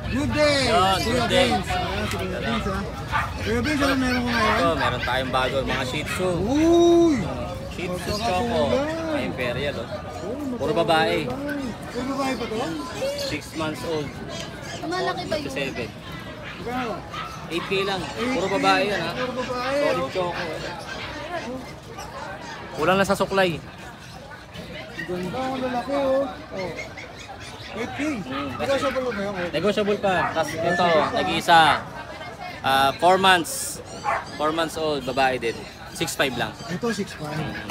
Good day! Yun, Kuya good day. Vince. Ayan, si Kuya Vince ha. Kuya Vince, ano meron ko ngayon? Ito, meron tayong bago, mga Shih Tzu. Uy! Shih Tzu Choco. Mga Imperial, oh. Puro babae. Puro babae pa to? 6 months old. Malaki ba yun? 7. Kaya 8K lang. Puro babae yan, ha. puro babae. Solid Choco. Kulang na sa suklay. Ganda ang lalaki oh. 8K. Negotiable ba yun? Negotiable pa. Tapos ito, nag-iisa. 4 months. 4 months old, babae din. 6'5 lang. Ito 6'5.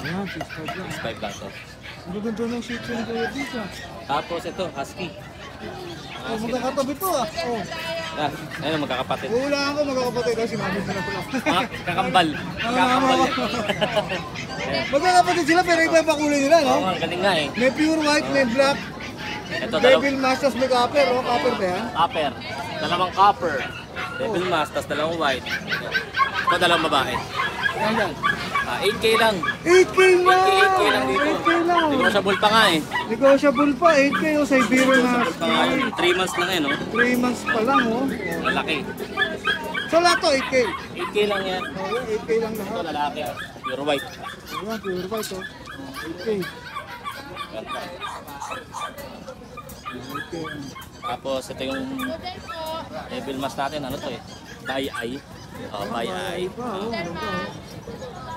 Ayan, 6'5 lang. 6'5 lang to. Ang ganda ng shih tzu ni Kuya Vince ah. Tapos ito, husky. Oh, magkakatabi to ah. Oh. Ah, ayun, magkakapatid. Wala ako magkakapatid kasi mami na pala. Mga kakambal. Kakambal. Magkakapatid sila pero iba-iba kulay nila no? Oo, galing nga eh. May pure white, may black. Ito, Devil Masters may copper oh. Copper ba yan? copper. Dalawang copper. Devil mask, tapos dalawang white. Ito, dalawang babae. Ayan. 8K lang. 8K lang! 8K lang dito. 8K lang! Negotiable pa nga eh. Negotiable pa, 8K o Siberian Negotiable pa nga. Husky. 3 months lang eh, no? 3 months pa lang oh. Lalaki. So lahat to 8K. 8K lang yan. Oh, 8K lang Ito, lahat. lalaki. Pure white. Ayan, pure white oh. 8K. Ganda. 8K. Tapos ito yung devil mask natin. Ano to eh? By eye. Oh, by eye. Pa, oh, ganda, oh.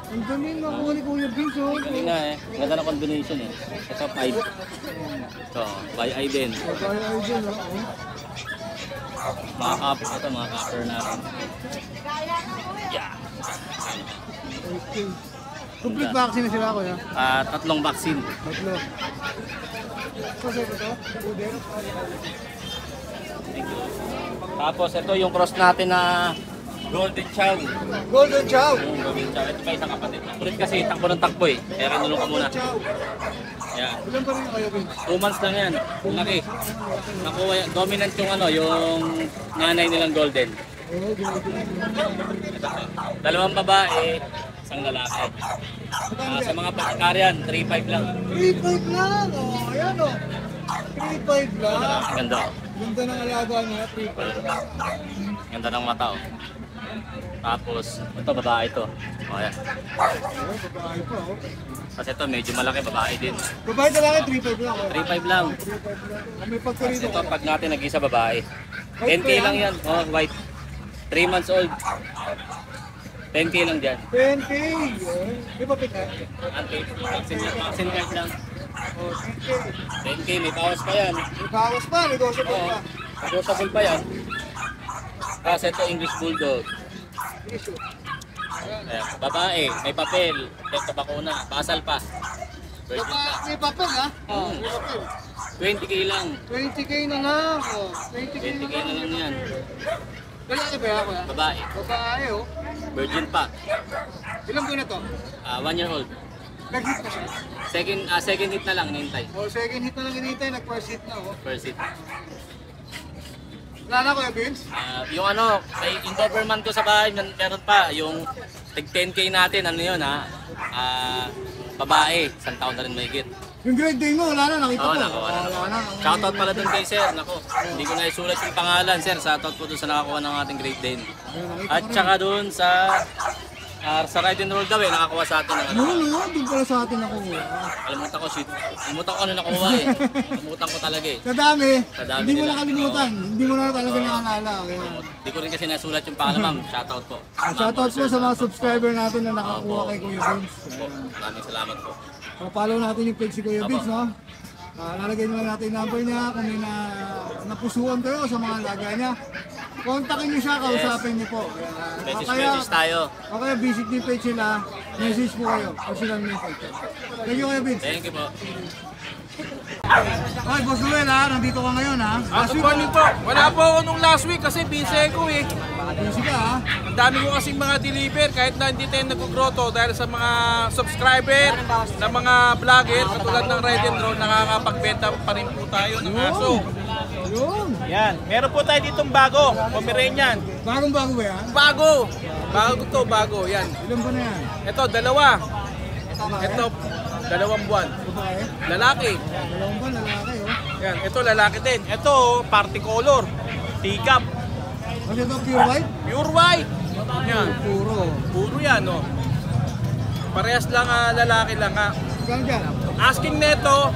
Ang galing na kuha ni Kuya Vince oh. Galing nga eh. Ganda ng combination eh. Ito 5. Ito, by eye din. Pagkaya ay dyan oh. Mga copper. Ito, mga copper natin. Yeah. 8K. Complete vaccine na sila kuya. 3 vaccine. Tatlo. Kasi ito? Pudel? Tapos ito yung cross natin na Golden Chow. Golden Chow. Golden Chow. Ito pa isang kapatid. Kulit kasi takbo ng takbo eh. Kaya kinulong ka muna. Chow. Yan. Ilan pa rin kayo Vince? 2 months lang yan. Laki. Nakuha yan. Dominant yung ano, yung nanay nilang golden. Oh, Ito. Dalawang babae, isang lalaki. Sa mga pagkakarian, 3.5 lang. 3.5 lang! Oh, ayan oh. 3.5 lang. Ganda. Ganda ng alaga niya, 3.5 lang. Ganda ng mata oh. Tapos, ito babae ito. O ayan. Oh, babae pa oh. Kasi ito medyo malaki, babae din. Babae talaga 3.5 lang oh. 3.5 lang. 3.5 lang. May Tapos pagkarito ito pag natin nag-isa babae. 10K lang yan. Oh, white. 3 months old. 10K lang dyan. 10K! May papit ha? Vaccine card lang. Oh, 10K. 10K, may bawas pa yan. May bawas pa, negotiable Oo. pa. Negotiable pa yan. Kasi ito English Bulldog. Issue. Ayan, babae, may papel. Ito bakuna, pasal pa. Virgin pa. May papel ha? Oo. May papel. 20K lang. 20K na lang. Oh, 20K 20K na lang yan. Lalaki ba yan kuya? Babae, Babae oh. virgin pa. Ilang buwan na to? 1 year old. Nag-hit na siya. Second hit na lang, nintay. Oh, second hit na lang hinihintay, nag-first hit na oh. First hit. Wala na kuya Vince? Yung ano, may in-Doberman ko sa bahay, meron pa. Yung tig 10K natin, ano yun ha? Babae, 1 taon na rin mahigit. Yung grade day mo, wala na, nakita Oo, ko. nakuha na. Wala na. Shoutout pala dun kay sir, nako. Hindi ko na isulat yung pangalan, sir. Shoutout po dun sa nakakuha ng ating grade 10. At saka dun sa ride and roll daw eh, nakakuha sa atin ng ano. No, doon pala sa atin ako. Kalimutan ko, shit. Kalimutan ko ano nakuha eh. Kalimutan ko talaga eh. Sa dami, Sa dami hindi mo nila. nakalimutan. Hindi mo na talaga nakalala. Kaya, Hindi ko rin kasi nasulat yung pangalan, ma'am. Shoutout po. shoutout po sa mga subscriber natin na nakakuha kay Kuya Vince. Maraming salamat po. Follow natin yung page si Kuya Vince, no? Lalagay nyo lang natin yung number niya kung may napusuan kayo sa mga alaga niya. Kontakin niyo siya, kausapin niyo po. Message tayo. O kaya visit niyo yung page nila, message po kayo. O silang message. Thank you Kuya Vince. Thank you po. Okay, Boss Ruel ha, nandito ka ngayon ha. Good morning po. Wala po ako nung last week kasi busy ko eh. Busy ka ha. Ang dami ko kasing mga deliver kahit na hindi tayo nag-grotto dahil sa mga subscriber na mga vlogger katulad ng Ride and Roll, nakakapagbenta pa rin po tayo ng aso. Yun. Yan, meron po tayo ditong bago, Pomeranian. Bagong bago ba yan? Bago! Bago. Yan. Ilan ba na yan? Ito, dalawa. Ito, 2 buwan. Babae? Lalaki. Dalawang ba lalaki oh. Yan, ito lalaki din. Ito, party color. Teacup. Kasi ito pure white? Pure white. Yan. Puro. Yan, no. Parehas lang, lalaki lang, ha. Saan dyan? Asking neto,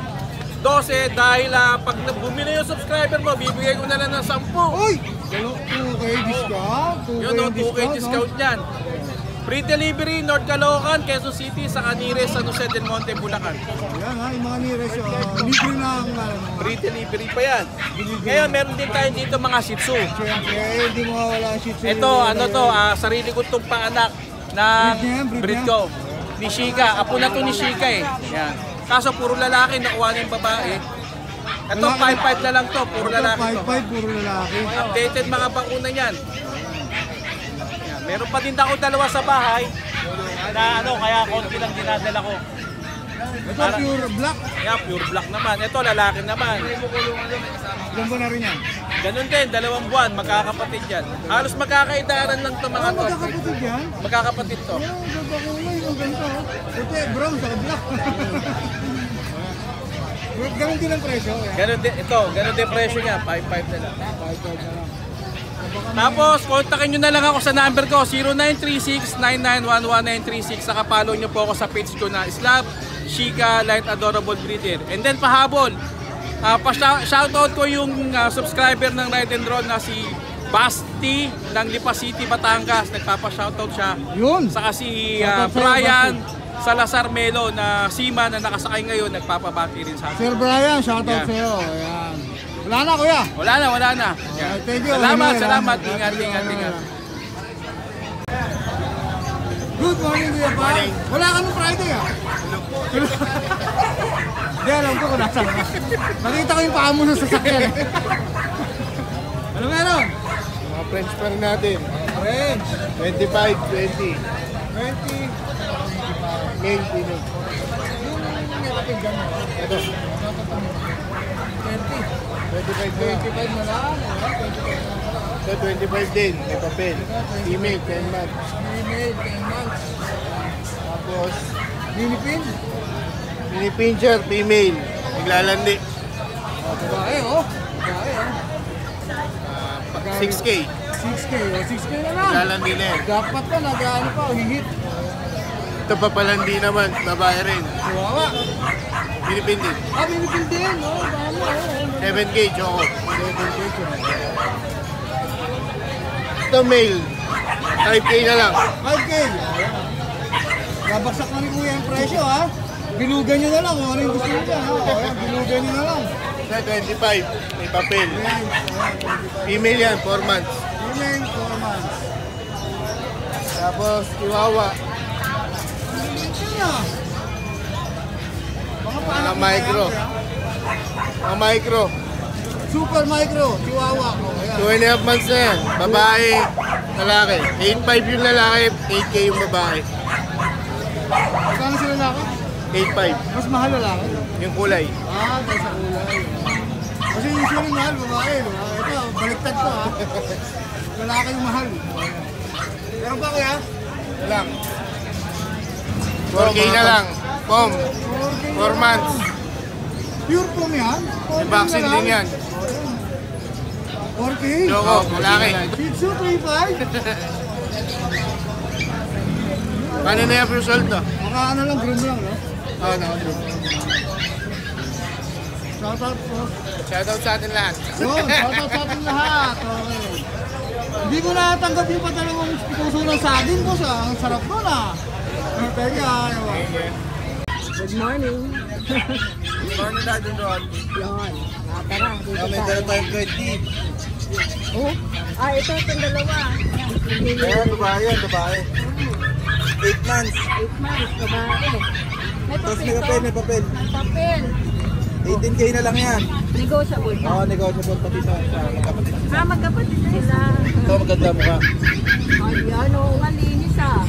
12 dahil pag bumili yung subscriber mo, bibigay ko na lang ng 10. Uy! 2K discount? 2K Yun, no, 2K discount yan. Free delivery, North Caloocan, Quezon City, sa Canires, San Jose del Monte, Bulacan. Yan ha, yung mga nires, libre na ang Free delivery pa yan. Ngayon, meron din tayo dito mga Shih Tzu. Siyempre, hindi mo mawala ang Shih Tzu. Ito, ano to, sarili ko itong paanak ng breed ko. Ni Shika, apo na to ni Shika eh. Yan. Kaso puro lalaki, nakuha na yung babae. Ito, 5'5 na lang to, puro lalaki to. 5'5", puro lalaki. Updated mga bakuna yan. Meron pa din ako dalawa sa bahay na ano, kaya konti lang dinadala ko. Ito, pure black. Yeah, pure black naman. Ito, lalaki naman. Ilan ba na rin yan? Ganun din, 2 buwan, magkakapatid yan. Halos magkakaidaran lang ito mga to. Magkakapatid yan? Magkakapatid to. Ganda kulay, ang ganda. Ito, brown sa black. Ganun din ang presyo. Ganun din, ito, ganun din presyo niya, 5'5 na lang. 5'5 na lang. Tapos, kontakin nyo na lang ako sa number ko, 0936-9911-936. Saka follow nyo po ako sa page ko na Slab, Shika, Light Adorable Breeder. And then, pahabol, shoutout ko yung subscriber ng Ride and Roll na si Basti ng Lipa City, Batangas. Nagpapa-shoutout siya. Yun! Saka si Shoutout sa'yo, Brian Salazar Melo na seaman na nakasakay ngayon, nagpapabati rin sa akin. Sir Brian, shoutout Yeah. sa'yo. Ayan. Wala na, kuya. Wala na. Yan. Thank you. Salamat. Ingat. Good morning, kuya pa. Wala ka nung Friday, ah. Hindi, alam ko kung nasan ka. Nakita ko yung paa mo sa sasakyan. Ano meron? Mga French pa rin natin. French. 25, 20. 20. Male, female. Yung nilapit gano'n. Ito, 20. 25 na. 25 na lang. Ito, 25 din. May papel. Female, 10 months. Female, 10 months. Tapos, Minipin. mini pincher, female. Naglalandi. Babae, oh. Babae, oh. 6K. 6K, oh. 6K na lang. Naglalandi na yan. Dapat pa, nag-ano pa, hihit. Ito papalandi naman. Babae rin. Chihuahua. Pinipin din. Minipin din, oh. Dami, oh. 7K, choco. Ito male. 5K na lang. 5K. Babaksak na ni Kuya ang presyo, ha? Bilugan nyo na lang kung ano yung gusto nyo dyan, ha? Ayan, bilugan nyo na lang. Ito, 25. May papel. Ayan, Female yan, 4 months. Female, 4 months. Tapos, chihuahua. Ito na. Mga micro. Mga micro. Super micro, chihuahua. Ayan. 2.5 months na yan. Babae, lalaki. 8.5 yung lalaki, 8K yung babae. Magkano sila lalaki? 8.5 Mas mahal lalaki. yung kulay. Dahil sa kulay. Kasi usually mahal, babae. Diba? Ito, baliktad to, ha? Lalaki yung mahal. Meron pa, kuya? Lang. 4K na lang. Pom. 4 months. Pure pom yan? May vaccine din yan. 4K? Choco, lalaki. Shih Tzu 3.5? Paano na yung result to? Maka ano lang, groom lang, no? Oo, naka-group. Shoutout po. Shoutout sa atin lahat. Yun, shoutout sa ating lahat. Okay. Hindi ko natanggap yung padalawang puso ng saging ko sa. Ang sarap nun, ah. Teka, Good morning. Paano na doon doon? Yon. Tara, dito May tayo. dala tayong 20. Oh, ito itong dalawa. Ayan, babae yan, babae. 8 months. 8 months, babae. May Tapos papel may papel, to. may papel. May papel. 18K na lang yan. Negotiable pa. Oo, negotiable pati sa magkapatid. Magkapatid sila. Ito, maganda mukha. Ayan, oh, malinis ah.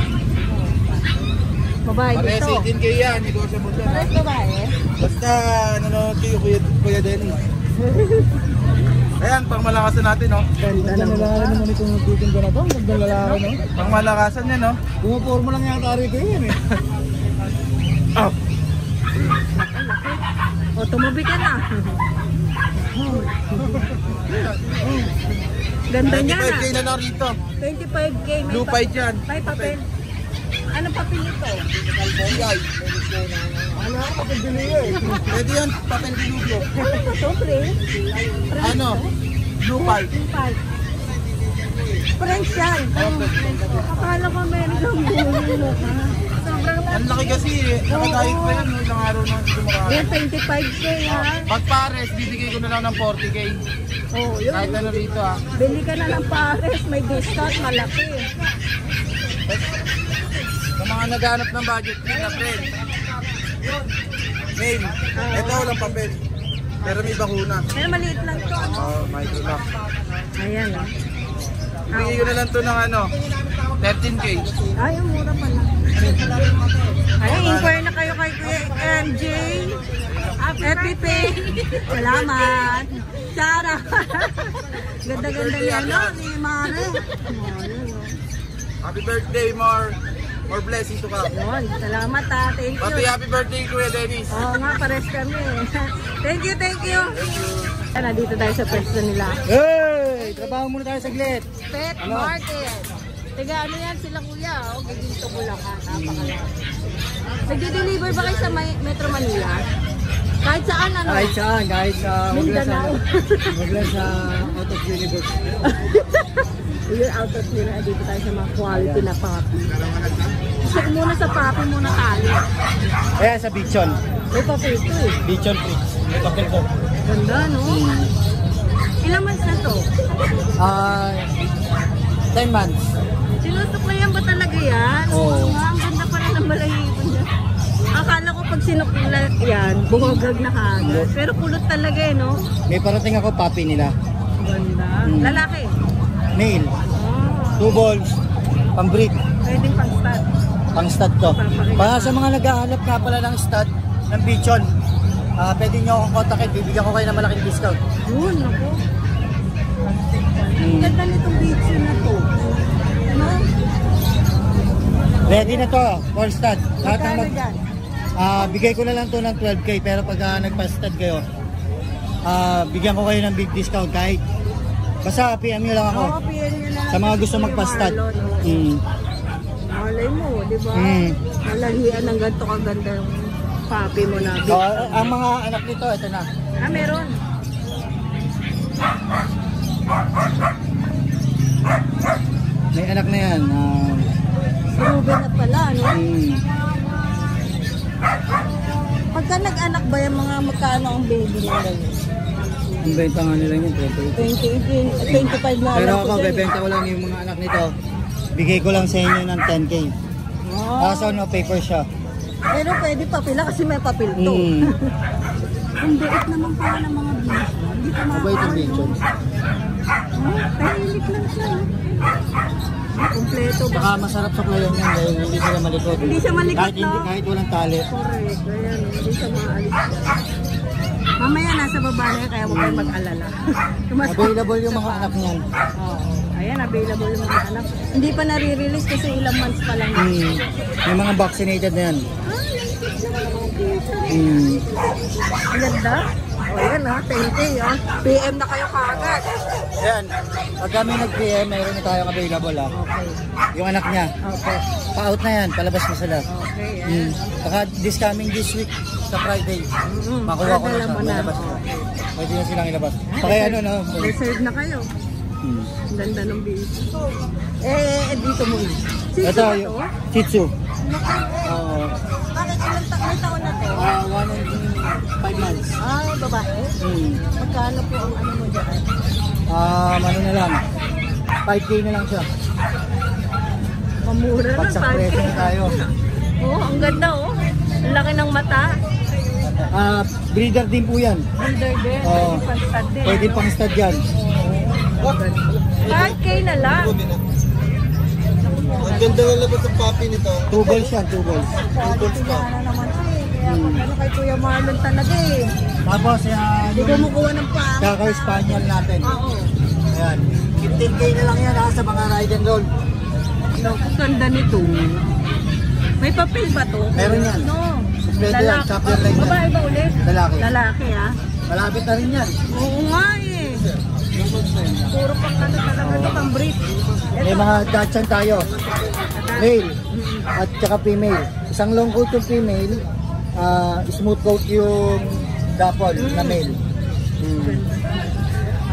Babae Pares dito. 18K yan, negotiable yan. Pares babae. Basta, nanonood kayo, Kuya Denny. Ayan, pang malakasan natin, no? Ganda lalaki naman itong titinda na to. Ganda lalaki, no? Pang malakasan yan, no? Pumaporma lang yata rito yun, eh. O, tumubi ka na. Ganda niya na. 25K na lang rito. 25K. Blue pied yan. May papel. Anong papel ito? CI. Ano ako kapag eh. Pwede yan, papel bilugo. Ano ba ito, pre? Ano? Blue pied. French yan. Akala ko meron ng bulo. Sobrang Ang laki kasi eh. Nakadahig pa yan. Ilang araw na hindi makakain. Yung 25K ha. Pag pares, bibigay ko na lang ng 40K. Oh, yun. Kahit ano rito ah. Bili ka na ng pares. May discount. Malaki. Sa mga naghanap ng budget, na friend. Mail. Ito walang papel. Pero may bakuna. Pero maliit lang to. Oh, micro lock. Ayan ah. Bigay ko na lang to ng ano, 13K. Ay, ang mura pala. Ay, inquire na kayo kay Kuya MJ. FBP. Salamat. Sarah. Ganda-ganda niya, no? Ni Mare. Happy birthday, more blessings to come. Yun, salamat ha. Thank Pati you. happy birthday, Kuya Dennis. Oo nga, pares kami. Thank you, thank you. Nandito tayo sa pwesto nila. Hey! Trabaho muna tayo saglit. Pet Market. Tiga ano yan sila kuya, oh, gagito ko lang ha, napakalaki. Nagde-deliver ba kayo sa Metro Manila? Kahit saan ano? Kahit saan, kahit sa Mindanao. Magla sa out of universe. Yun, out of nila, dito tayo sa mga quality na papi. Gusto ko muna sa papi muna tayo. Kaya sa Bichon. May papi ito eh. Bichon Fritz. May papel ko. Ganda no? Ilang months na to? 10 months. Sinusuklayan ba talaga yan? Oo. Nga, ang ganda pa rin ng balahibo niya. Akala ko pag sinuklan yan, bumagag na kagad. Pero kulot talaga eh, no? May parating ako papi nila. Ganda. Lalaki? Male. Oh, 2 balls. Pambreak. pwedeng pang-stud. Pang stud to. Para sa mga naghahanap nga pala ng stud ng Bichon, pwede nyo akong kontakin. Bibigyan ko kayo ng malaking discount. Yun, ako. Ang ganda nitong video na to. Ano? Ready na to. For stud. Lahat ng Magkano dyan? bigay ko na lang to ng 12K. Pero pag nagpa-stud kayo, bigyan ko kayo ng big discount kahit basta PM nyo lang ako. Oo, PN nyo na lang. Sa mga gusto magpa-stud. Malay mo, di ba? Mm. Malahian ng ganito kaganda yung papi mo na. So, ang mga anak nito, ito na. Meron. May anak na yan. Ruben na pala, no? Mm. Pagka nag-anak ba yung mga magkano ang baby nila yun? Ang benta nga nila yun, 25 na Pero alam ako, ko dyan. bebenta ko lang yung mga anak nito. Bigay ko lang sa inyo ng 10K. Oh. Kaso no paper siya. Pero pwede papila kasi may papel to. Mm. Ang bait naman pala ng mga bicho. Hindi ka Mabait ang Bichon. Tahimik lang siya. Kompleto ba? Saka masarap sa klayan yan dahil hindi sila malikot. Hindi siya malikot, kahit, no? kahit walang tali. Correct. Ayan, hindi siya maalis. Mamaya nasa baba na yan, kaya huwag kayong mag-alala. Available yung mga anak niyan. Oo. Ayan, available yung mga anak. Hindi pa nare-release kasi ilang months pa lang. Mm. May mga vaccinated na yan. Mm. Ang ganda. O yan ha, 10K ha. PM na kayo kaagad. Ayan, pag kami nag-PM, mayroon na tayong available ha. Okay. Yung anak niya, Okay. pa-out na yan, palabas na sila. Okay, yan. Saka this coming this week, sa Friday, makuha ko na siya, malabas na. Pwede na silang ilabas. Kaya ano, no? Reserve na kayo. Hmm. Ang ganda ng video. Dito muna. Sino Ito, ba yung to? Shih Tzu. Oo. Bakit ilang taon na to? 1 and 5 months. Ay, babae. Magkano po ang ano mo dyan? Ano na lang, 5K na lang siya. Mamura na, Pag sa presyo na tayo. Oh, ang ganda oh. Ang laki ng mata. Breeder din po yan. Breeder din. Oo. Pwede pang-stud din. Pwede ano? pang stud yan. 5K na lang. Ang ganda na labas ang papi nito. 2 balls yan, 2 balls. Quality na naman to eh. Kaya magkano kay Kuya Marlon talaga eh. Tapos, Hindi ko kumukuha ng pang. Cocker Spaniel natin. Oo. Ayan. 15K na lang yan sa mga ride and roll. Ang ganda nito. May papel ba to? Meron yan. No. Pwede yan, chapter line yan. Babae ba ulit? Lalaki. Lalaki ah. Malapit na rin yan. Oo nga eh. Puro pang ano talaga ito, pang breed. May mga Dachshund tayo. Male at saka female. Isang long coat yung female, smooth coat yung dapol na male.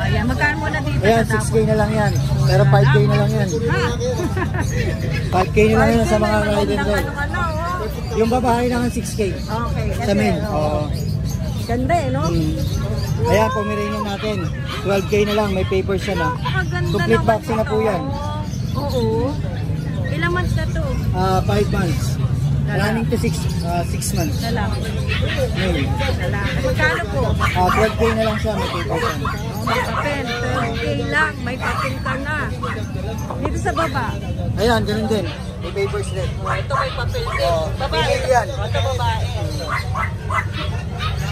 Ayan, magkano muna dito Ayan, sa 6K na lang yan. Pero 5K na lang yan. 5K na lang yan sa mga riding red. Yung babae naman 6K. Okay. Sa male. Oo. Ganda eh, no? Ayan, Pomeranian natin. 12K na lang, may papers siya na. Napakaganda Complete naman vaccine na po ito. yan. Oo. Ilang months na to? 5 months. Running to 6 months. Lalaki. Male. Lalaki. Magkano po? 12K na lang siya, may papers siya. May papel. 12K lang. May papel ka na. Dito sa baba. Ayan, ganun din. May papers din. Ito may papel din. Babae. Female yan. Ito babae.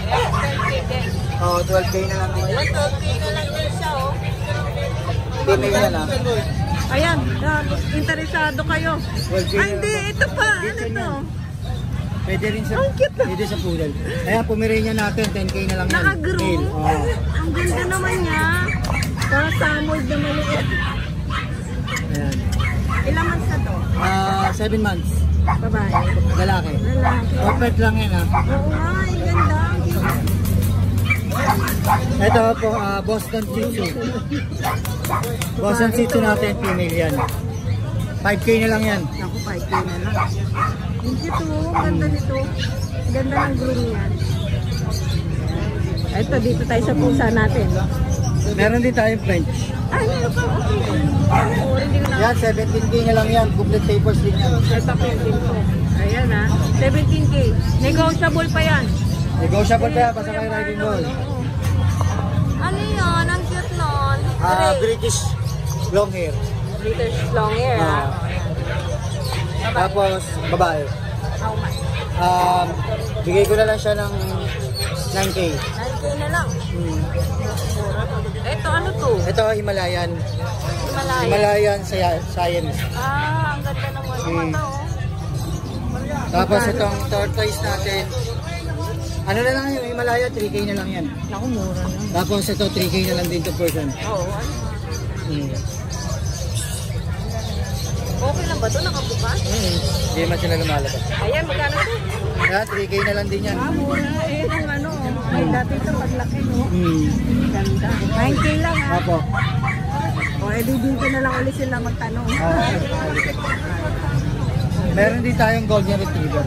Ayan, 12K din. 12K na lang din. Ayan, 12K na lang din siya, oh. Female yan Ayan, interesado kayo. 12K Ay, hindi. Ito pa. Ano to? Pwede rin sa, Ang cute na. pwede sa poodle. Ayan, Pomeranian natin, 10K na lang yan. Naka-groom. Male. Oo. Ang ganda naman niya. Parang samoy na maliit. Ayan. Ilang months na to? 7 months. Babae. Lalaki. Lalaki. Perfect lang yan ha. Oo nga, ang ganda. Ito po, Boston Shih Tzu. Boston Shih Tzu natin, female yan. 5K na lang yan. Naku, 5K na lang. Ang cute oh. Ang ganda nito. Ang ganda ng groom yan. Ito, dito tayo sa pusa natin. Meron din tayong French. Ay, meron pa. Okay. Oo, hindi ko na. Yan, 17K na lang yan. Complete papers din yan. Ay, papel din ko. Ayan ha. 17K. Negotiable pa yan. Negotiable pa yan, basta kayo riding ball. Ano yan? Ang cute nun. British long hair. British long hair ha. Tapos, babae. How much? Bigay ko na lang siya ng 9K. 9K na lang. Ito, ano to? Ito, Himalayan. Himalaya. Himalayan Science. Ang ganda naman ng mata oh. Tapos itong tortoise natin. Ano na lang yung Himalaya, 3K na lang yan. Naku, mura na. Tapos ito, 3K na lang din to person. Oo, Okay lang ba ito? Nakabukas? Hindi man sila lumalabas. Ayan, magkano ito? Kaya 3K na lang din yan. Mura. Eh, nung ano. Ay, dati ito paglaki, no? Hmm. Ganda. 9K lang, ha? Apo. O, edi dito na lang ulit sila magtanong. Meron din tayong golden retriever.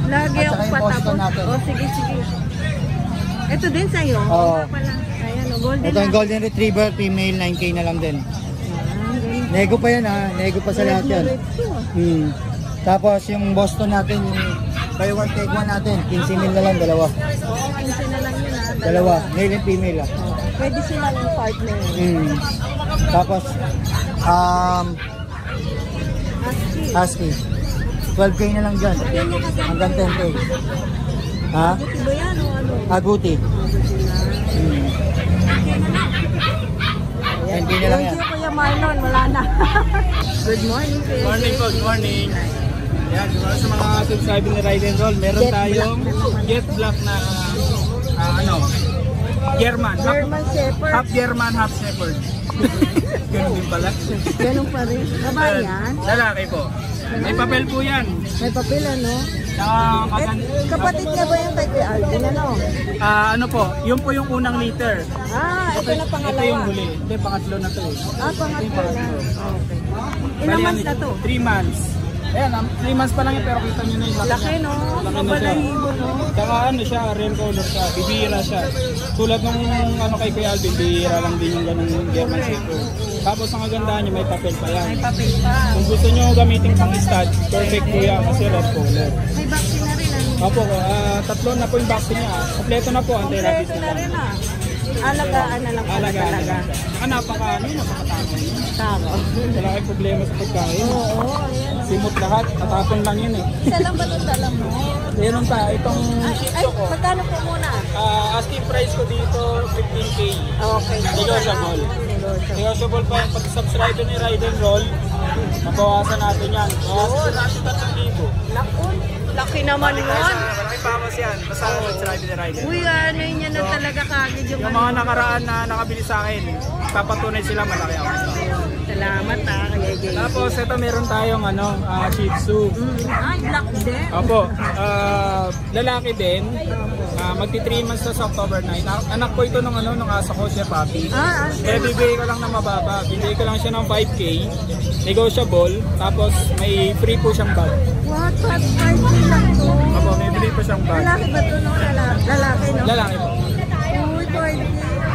Lagi At ako saka yung patapos. Boston natin. O, sige, sige. Ito din sa'yo? Oo. Pala. Ayan, o, golden Ito yung golden retriever, female, 9K na lang din. Nego pa yan ha, nego pa sa lahat yan. Tapos yung Boston natin, yung buy one take one natin, 15 na lang, dalawa. Oo, 15 na lang yun, ha? Dalawa, male and female ha. Pwede silang partner. Tapos, Husky. 12K na lang dyan. Hanggang 10K. Ha? Buti ba yan o ano? Aguti. 10K na lang yan. Thank you, Kuya Marlon. Wala na. Good morning, Kuya. Morning po, good morning. Yan, sa mga subscriber ni Ride and Roll, meron tayong jet black na German. German Shepherd. Half German, half Shepherd. Ganun din pala. Ganun pa rin. Babae yan? Lalaki po. May papel po yan. May papel, ano? Kapatid Kapatid niya ba yung kay Kuya Alvin, ano? ano po, yun po yung unang liter. Ito na pangalawa. Ito yung huli. Ito yung pangatlo na to eh. Pangatlo na. Okay. Ilang Bali, months na to? 3 months. Ayan, 3 months pa lang yun pero kita nyo na yung Laki, no? Laki na siya. Mabalahibo, no? Tsaka ano siya, rare color siya, bibira siya. Tulad nung ano kay Kuya Alvin, bibira lang din yung ganung German Shepherd. Tapos ang kagandahan niya, may papel pa yan. May papel pa. Kung gusto nyo gamitin pang stud, perfect po yan kasi red color. May vaccine na rin, ano? Opo, 3 na po yung vaccine niya. Kompleto na po, anti-rabies Kompleto na na lang. rin, ah. Alagaan na lang pala Alagaan talaga. napakatama. Tama. Wala kayong problema sa pagkain. Oo, ayan. Simot lahat, tatapon lang yun eh. Isa lang ba itong dala mo? Meron pa, itong Ay, magkano po muna? asking price ko dito, 15K. Okay. Negotiable. Negotiable pa yung pag-subscribe ni Ride and Roll. Mabawasan natin yan. Bawasan natin 3,000. Naku, laki naman yun. Malaki pa ako Pares yan. Basta subscribe ni Rider. Uy, ano yun yan na talaga kagad yung Yung mga nakaraan na nakabili sa akin, papatunay sila malaki ako. Salamat kaya Jay. Tapos ito meron tayong Shih Tzu. Ay, black din. Opo, lalaki din. Magti 3 months na sa October 9. Anak ko ito nung aso ko, siya Papi. Kaya bibigay ko lang na mababa. Bibigay ko lang siya ng 5K. Negotiable. Tapos may free po siyang bag. What? 5K lang to? Opo, may free po siyang bag. Lalaki ba ito, no? Lalaki, no? Lalaki po. Uy, 5K.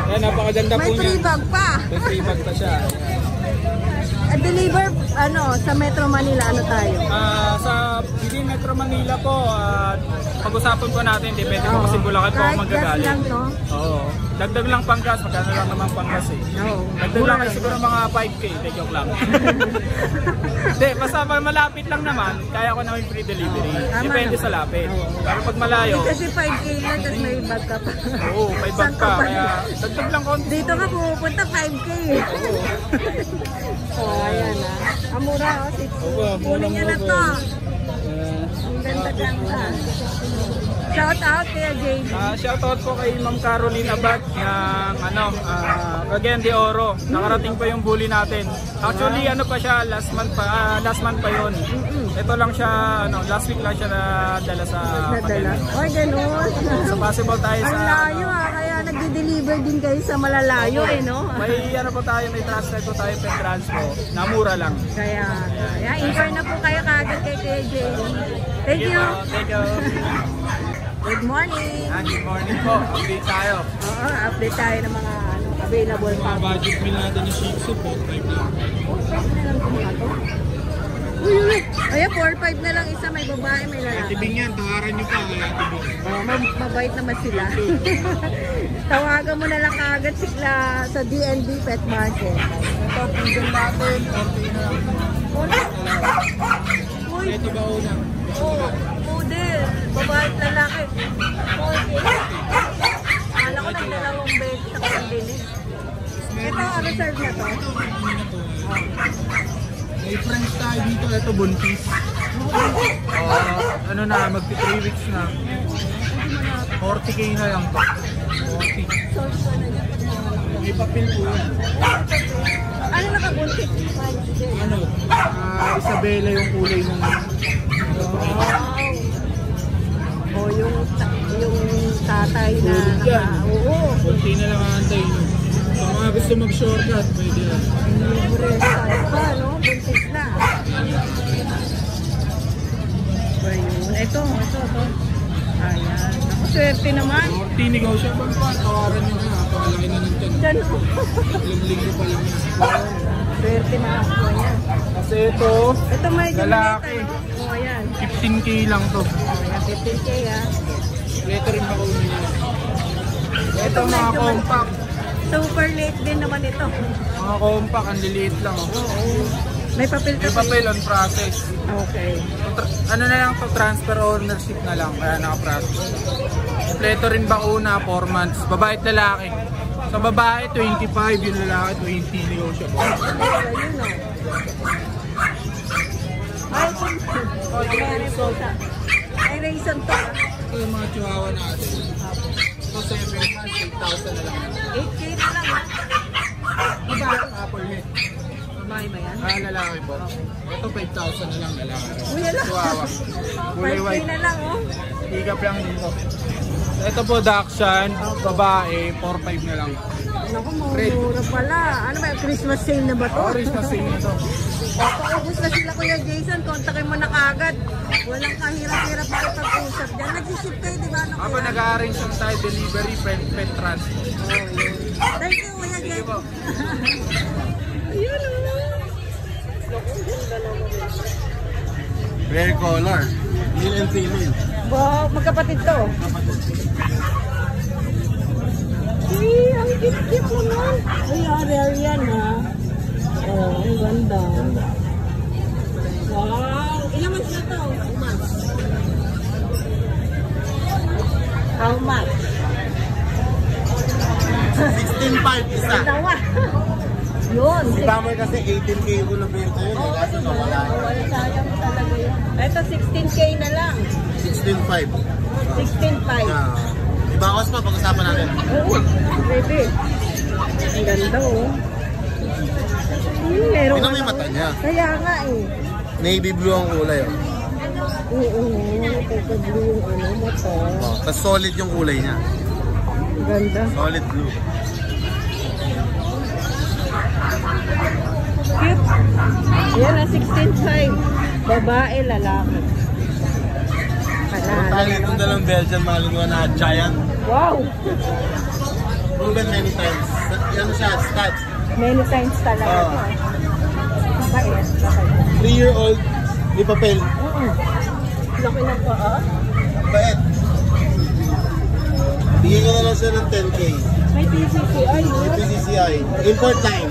Ayan, napakaganda po May niya. free bag pa. May free bag pa siya. Deliver, sa Metro Manila, ano tayo? Sa within Metro Manila po, pag-usapan po natin, depende po kasi Bulacan po ako Kahit gas magagaling. lang, no? Oo. Dagdag lang pang gas, magkano lang naman pang gas eh. Oo. Dagdag lang kayo siguro mga 5K, take joke lang. Hindi, basta pag malapit lang naman, kaya ko naman free delivery. Tama Depende naman. sa lapit. Pero pag malayo, Kasi 5K lang, tapos may bag ka pa. oo, may bag Saan ka pa. pa? Kaya dagdag lang konti. Dito ka pupunta, 5K. Oh, ayan ah. Amura, oh, 6. Kunin niya na to. Ang ganda-ganda. Shout out kaya JD. Shoutout po kay Ma'am Caroline Abad ng Cagayan de Oro. Nakarating pa yung bully natin. Actually pa siya last month pa yun. Ito lang siya last week lang siya nadala sa Nadala. Oy, ganun. So possible tayo Ang sa layo ah, kaya nagde-deliver din kayo sa malalayo no? may po tayo, may transfer po tayo per transpo na mura lang. Kaya inquire na po kayo kagad kay Kuya JD. Thank you. Thank you. Good morning. Good morning po. Update tayo. Oo, update tayo ng mga available pa. Budget meal natin ni Shih Tzu po. 5 lang. Oh, 5 na lang ito mga to. Uy. Ayan, 4-5 na lang isa. May babae, may lalaki. Tibing yan, tawaran nyo pa. Wala tibing. Oh, mabait naman sila. Tawagan mo na lang kaagad sila sa DNB Pet Market. Ito, pinsan natin. 40 na lang. Uy, Ito ba una? oh, poodle. Babae at lalaki. Kala ko nagdalawang beses sa pambili. Ito, reserve na to. May friends tayo dito. Ito, buntis. Magti 3 weeks na. 40K na lang to. 40. Source ko na dyan. May papel po yan. Ano nakabuntik? Isabela yung kulay ng O yung tatay na oo. konti na lang antay nyo. Sa mga gusto mag-shortcut, pwede yan. Libre size pa, no? Buntis na. Ayun. Ito. Ayan. Ako, swerte naman. 40 negotiable pa. Tawaran nyo na. Pakalaki na ng tiyan. Diyan, oh. Linggo pa lang yan. Swerte na ako yan. Kasi ito, Ito may lalaki. O, ayan. 15K lang to. Ayan, 15K, ha. Ito rin ako niya. Ito mga compact. Super late din naman ito. Mga compact, ang liliit lang. May papel May ka pa. papel on process. Okay. Ano na lang to, transfer ownership na lang, kaya naka-process. Kompleto rin bakuna, 4 months. Babae at lalaki. Sa babae, 25, yung lalaki, 20 negotiable. Ayun, o. Ay, may reporta. May reason to, ha. Ito yung mga chihuahua natin. Ito 7 months, 8,000 na lang. 8K na lang, ha. Babae. Apple head. Babae ba yan? Lalaki po. Ito 5,000 na lang lalaki. Uy, ala. Chihuahua. Kulay 5K white. na lang, oh. Higap lang dito. Ito po, Dachshund, babae, 4,500 na lang. Naku, mura pala. Ano ba, Christmas sale na ba to? Orange na same ito. Papaubos na sila, Kuya Jason. Kontakin mo na kaagad. Walang kahirap-hirap makipag-usap dyan. Nag-ship kayo, di ba? Ano Ako kaya? nag-arrange yung tayo delivery, pet transport. Thank you, Kuya Sige Jason. po. Ayun, oh. Naku, ganda naman. Rare color. Male and female. Wow, magkapatid to. Uy, ang cute-cute naman. Uy, rare yan, ha? Oh, ang ganda. Wow. Ilang months na to? 2 months. How much? 16.5 isa. Dalawa. Yun. Si Bummer kasi 18K ko na benta yun. Oo, Kasi nawala. sayang talaga yun. Ito, 16K na lang. 16.5. 16.5. Ibawas pa, pag-usapan natin. Oo, pwede. Ang ganda oh. Meron Tingnan mo yung mata niya. Kaya nga eh. Navy blue ang kulay. Oh. Oo, pagka-blue yung ano, mata. Oh, tapos solid yung kulay niya. Ang ganda. Solid blue. Cute. Yan na, 16.5. Babae, lalaki. Tayo itong dalang Belgian Malinois na giant. Wow! Proven many times. Yan siya, stud. Many times talaga. Oh. Bakit? 3-year-old, may papel. Laki ng paa. Bait. Bigyan ko na lang siya ng 10K. May PCCI, no? May PCCI. Import time.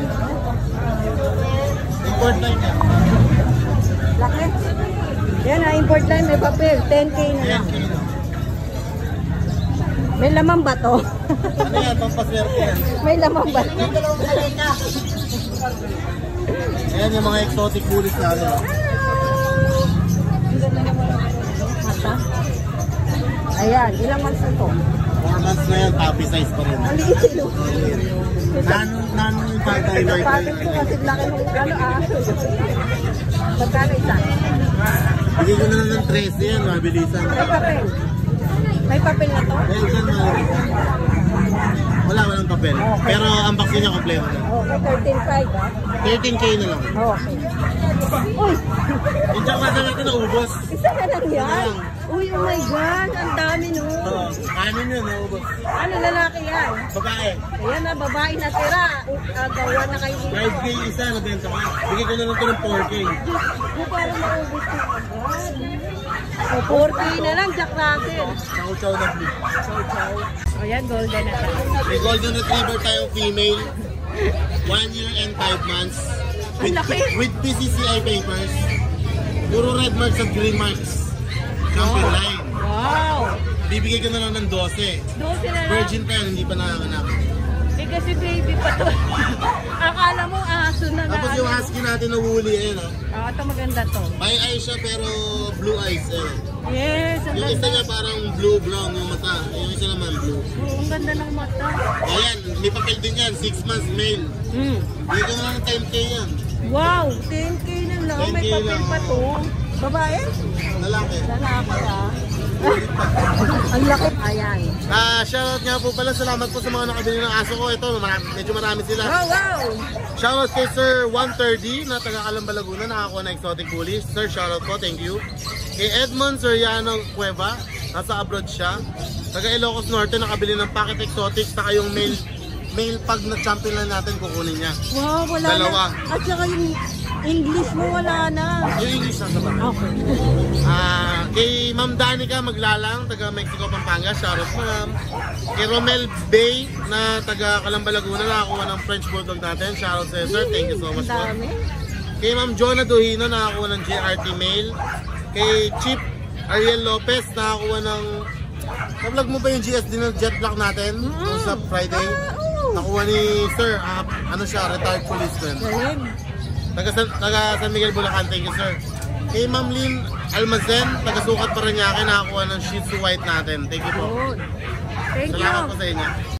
Import time yan. Laki. Yan na, import line, may papel. 10K na lang. 10K na. May lamang ba to? Ano yan? Pampaswerte yan. May lamang ba to? Ayan yung mga exotic bullies natin. Mata. Ayan, ilang months na to? 4 months na yan, puppy size pa rin. Maliit sino. Nanong yung part-timer ko Kapatid ko kasi laki ng aso. Magkano isa? Bigay ko na lang ng 13 yan, mabilisan. May papel. May papel na to? Belgian Malinois. Walang papel. Pero ang vaccine niya kompleto na. Okay, 13.5 ah. 13K na lang. Okay. Uy! Yung tsaka natin naubos. Isa na lang yan. Uy, oh my God. Ang dami no. Kanin yun, naubos. Ano lalaki yan? Babae. Ayan na, babae na tira. Gawa na kayo dito. 5K isa, nabenta ko. Bigay ko na lang ito ng 4K. Kung parang maubos ko agad. O, 4K na lang, Jack Russell. Chow-chow na blue. Ayan, golden na tayo. May golden retriever tayong female. 1 year and 5 months. Ang laki. With PCCI papers. Puro red marks at green marks. Jumping line. Wow! Bibigay ko na lang ng 12. 12 na lang. Virgin pa yan, hindi pa nakakanak. Eh kasi baby pa to. Akala mo aso na Tapos yung husky natin na woolly, ayun o. ito maganda to. May eyes siya pero blue eyes. Ayun. Yes, ang Yung isa ganda. niya parang blue-brown yung mata. Yung isa naman blue. Oo, ang ganda ng mata. Ayan, may papel din yan. 6 months male. Bigay ko na lang ng 10K yan. Wow, 10K na lang. May 10K papel lang. pa to. Babae? Lalaki. Lalaki ah. Ang laki. Ayan. Shoutout nga po pala. Salamat po sa mga nakabili ng aso ko. Ito, medyo marami sila. Oh, wow! Shoutout kay Sir 130 na taga Calamba, Laguna. Nakakuha na exotic bullies. Sir, shoutout po. Thank you. Kay Edmond Soriano Cueva. Nasa abroad siya. Taga Ilocos Norte. Nakabili ng packet exotic. Saka yung male pag na champion lang natin kukunin niya. Wow, wala Dalawa. na. At saka yung English mo wala na. Yung English nasa ba? Okay. Kay Ma'am Danica Maglalang, taga Mexico, Pampanga, shoutout ma'am. Kay Romel Bay, na taga Calamba, Laguna, nakakuha ng French Bulldog natin, shoutout sa sir, thank you so much po. Dami. Kay Ma'am Jonah Duhino, nakakuha ng JRT Mail. Kay Chip Ariel Lopez, nakakuha ng... Na-vlog mo ba yung GSD ng Jet Black natin? Yung sa Friday? Nakuha ni sir, ano siya, retired policeman. Galing. Taga San Miguel, Bulacan, thank you sir. Kay Ma'am Lynn Almazen, taga Sukat Parañaque, nakakuha ng Shih Tzu White natin. Thank you po. Good. Thank Salamat you. po sa inyo.